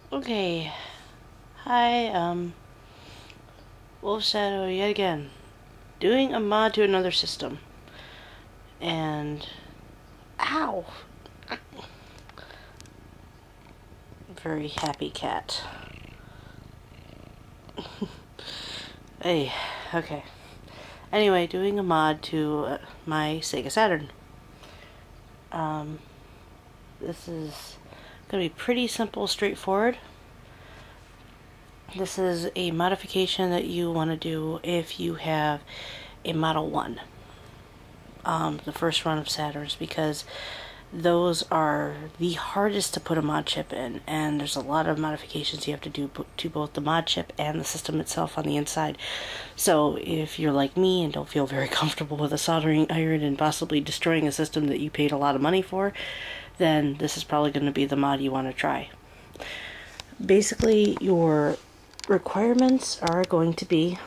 Okay, hi, Wolf Shadow yet again, doing a mod to another system, and, ow, very happy cat. Hey, okay, anyway, doing a mod to my Sega Saturn. This is gonna be pretty simple, straightforward. This is a modification that you want to do if you have a Model 1, the first run of Saturns, because those are the hardest to put a mod chip in, and there's a lot of modifications you have to do to both the mod chip and the system itself on the inside. So if you're like me and don't feel very comfortable with a soldering iron and possibly destroying a system that you paid a lot of money for, then this is probably going to be the mod you want to try. Basically, your requirements are going to be,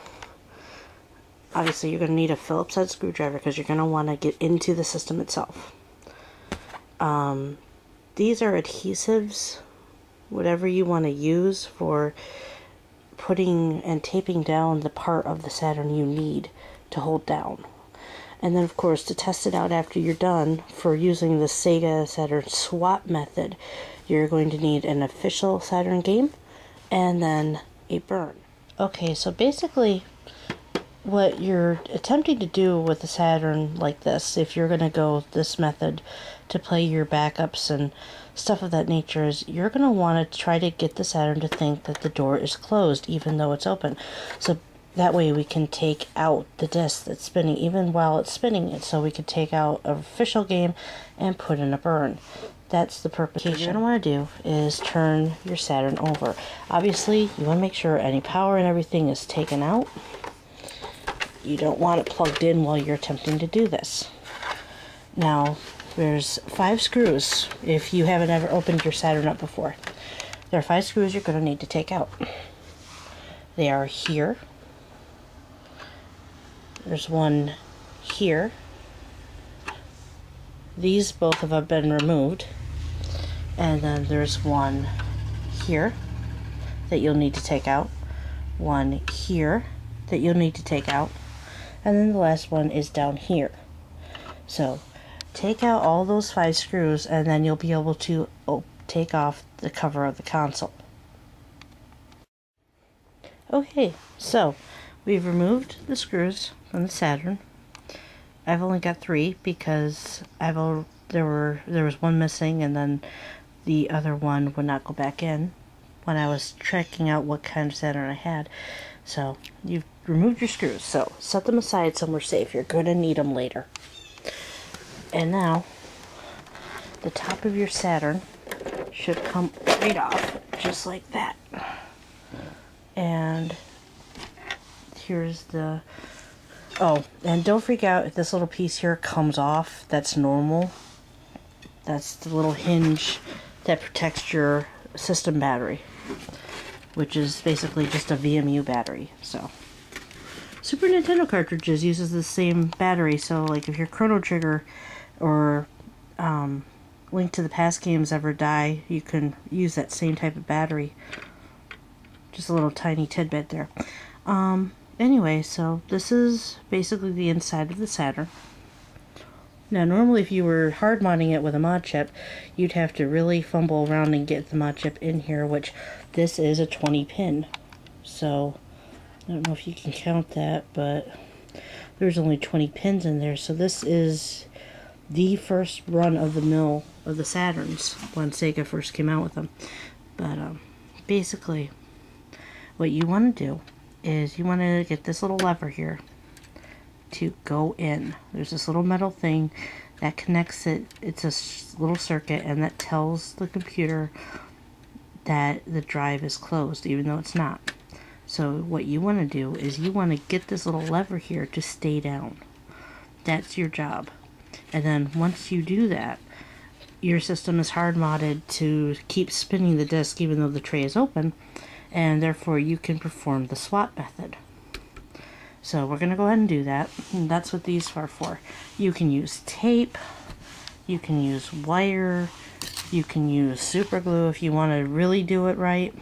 obviously you're going to need a Phillips head screwdriver because you're going to want to get into the system itself. These are adhesives, whatever you want to use for putting and taping down the part of the Saturn you need to hold down. And then of course, to test it out after you're done, for using the Sega Saturn swap method, you're going to need an official Saturn game and then a burn. Okay, so basically what you're attempting to do with a Saturn like this, if you're going to go this method to play your backups and stuff of that nature, is you're going to want to try to get the Saturn to think that the door is closed even though it's open. So that way we can take out the disc that's spinning even while it's spinning it, so we can take out an official game and put in a burn. That's the purpose. What you're going to want to do is turn your Saturn over. Obviously, you want to make sure any power and everything is taken out. You don't want it plugged in while you're attempting to do this. Now, there's 5 screws if you haven't ever opened your Saturn up before. There are 5 screws you're going to need to take out. They are here. There's one here. These both have been removed. And then there's one here that you'll need to take out. One here that you'll need to take out. And then the last one is down here. So take out all those 5 screws and then you'll be able to take off the cover of the console. Okay, so we've removed the screws from the Saturn. I've only got 3 because there was one missing, and then the other one would not go back in when I was checking out what kind of Saturn I had. So you've removed your screws, so set them aside somewhere safe. You're going to need them later. And now the top of your Saturn should come right off just like that. And here's the, oh, and don't freak out if this little piece here comes off. That's normal. That's the little hinge that protects your system battery, which is basically just a VMU battery. So Super Nintendo cartridges uses the same battery, so like if your Chrono Trigger or Link to the Past games ever die, you can use that same type of battery. Just a little tiny tidbit there. Anyway, so this is basically the inside of the Saturn. Now, normally if you were hard modding it with a mod chip, you'd have to really fumble around and get the mod chip in here, which this is a 20 pin. So, I don't know if you can count that, but there's only 20 pins in there. So this is the first run of the mill of the Saturns when Sega first came out with them. But basically, what you want to do is you want to get this little lever here to go in. There's this little metal thing that connects it. It's a little circuit, and that tells the computer that the drive is closed, even though it's not. So what you want to do is you want to get this little lever here to stay down. That's your job. And then once you do that, your system is hard modded to keep spinning the disc even though the tray is open, and therefore you can perform the swap method. So we're going to go ahead and do that, and that's what these are for. You can use tape, you can use wire, You can use super glue if you want to really do it right.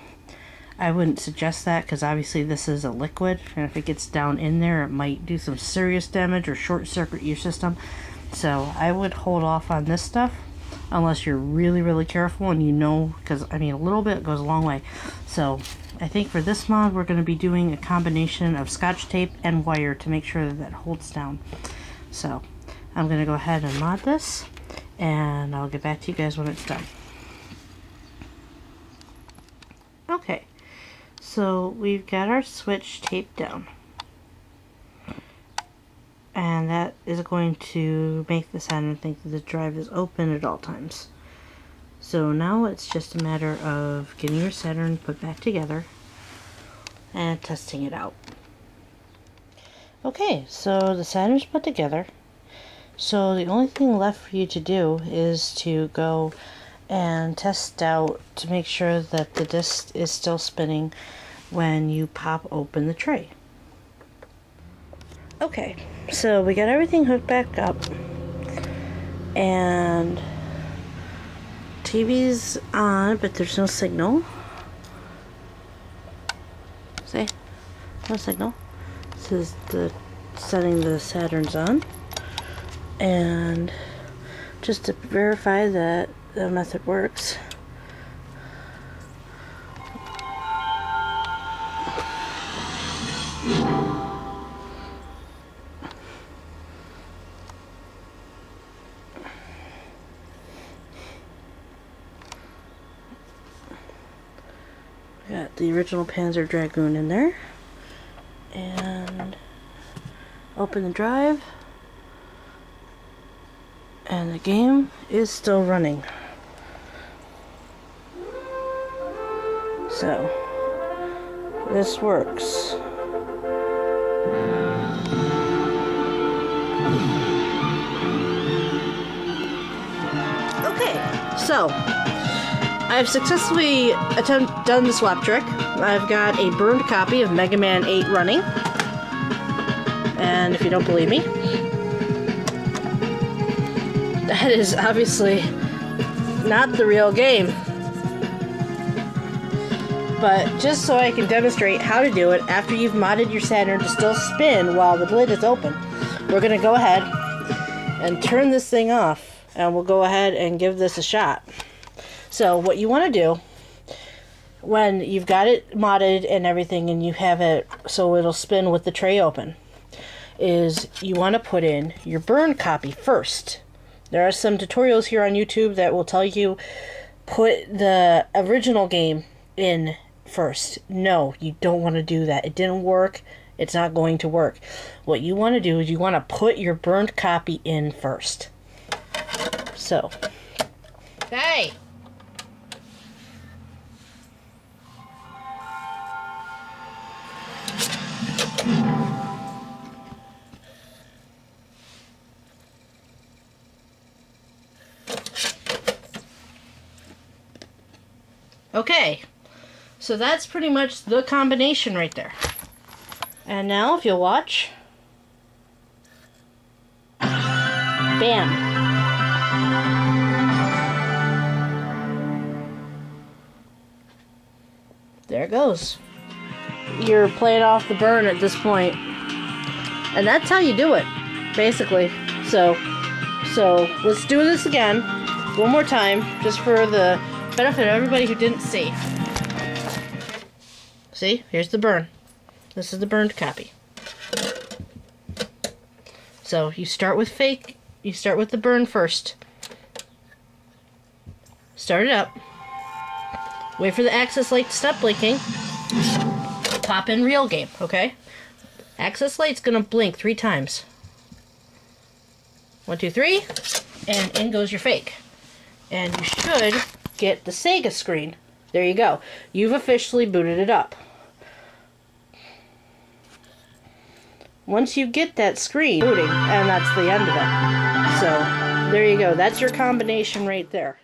I wouldn't suggest that because obviously this is a liquid, and if it gets down in there it might do some serious damage or short circuit your system. So I would hold off on this stuff unless you're really careful and you know, because I mean a little bit goes a long way. So I think for this mod we're going to be doing a combination of Scotch tape and wire to make sure that that holds down. So I'm going to go ahead and mod this, and I'll get back to you guys when it's done. Okay, so we've got our switch taped down, and that is going to make the Saturn think that the drive is open at all times. So now it's just a matter of getting your Saturn put back together and testing it out. Okay, so the Saturn's put together. So the only thing left for you to do is to go and test out to make sure that the disc is still spinning when you pop open the tray. Okay, so we got everything hooked back up, and TV's on, but there's no signal. See? No signal. This is the setting the Saturn's on. And just to verify that the method works, got the original Panzer Dragoon in there, and open the drive. And the game is still running. So, this works. Okay, so I've successfully done the swap trick. I've got a burned copy of Mega Man 8 running. And if you don't believe me, that is obviously not the real game. But just so I can demonstrate how to do it after you've modded your Saturn to still spin while the lid is open, we're going to go ahead and turn this thing off, and we'll go ahead and give this a shot. So what you want to do when you've got it modded and everything and you have it so it'll spin with the tray open is you want to put in your burn copy first. There are some tutorials here on YouTube that will tell you put the original game in first. No, you don't want to do that. It didn't work. It's not going to work. What you want to do is you want to put your burned copy in first. So, hey! Okay, so that's pretty much the combination right there. And now, if you'll watch, bam. There it goes. You're playing off the burn at this point. And that's how you do it, basically. So let's do this again, one more time, just for the benefit of everybody who didn't see. See, here's the burn. This is the burned copy. So you start with you start with the burn first. Start it up. Wait for the access light to stop blinking. Pop in real game, okay? Access light's gonna blink 3 times. 1, 2, 3, and in goes your fake. And you should get the Sega screen. There you go. You've officially booted it up. Once you get that screen, booting, and that's the end of it. So, there you go. That's your combination right there.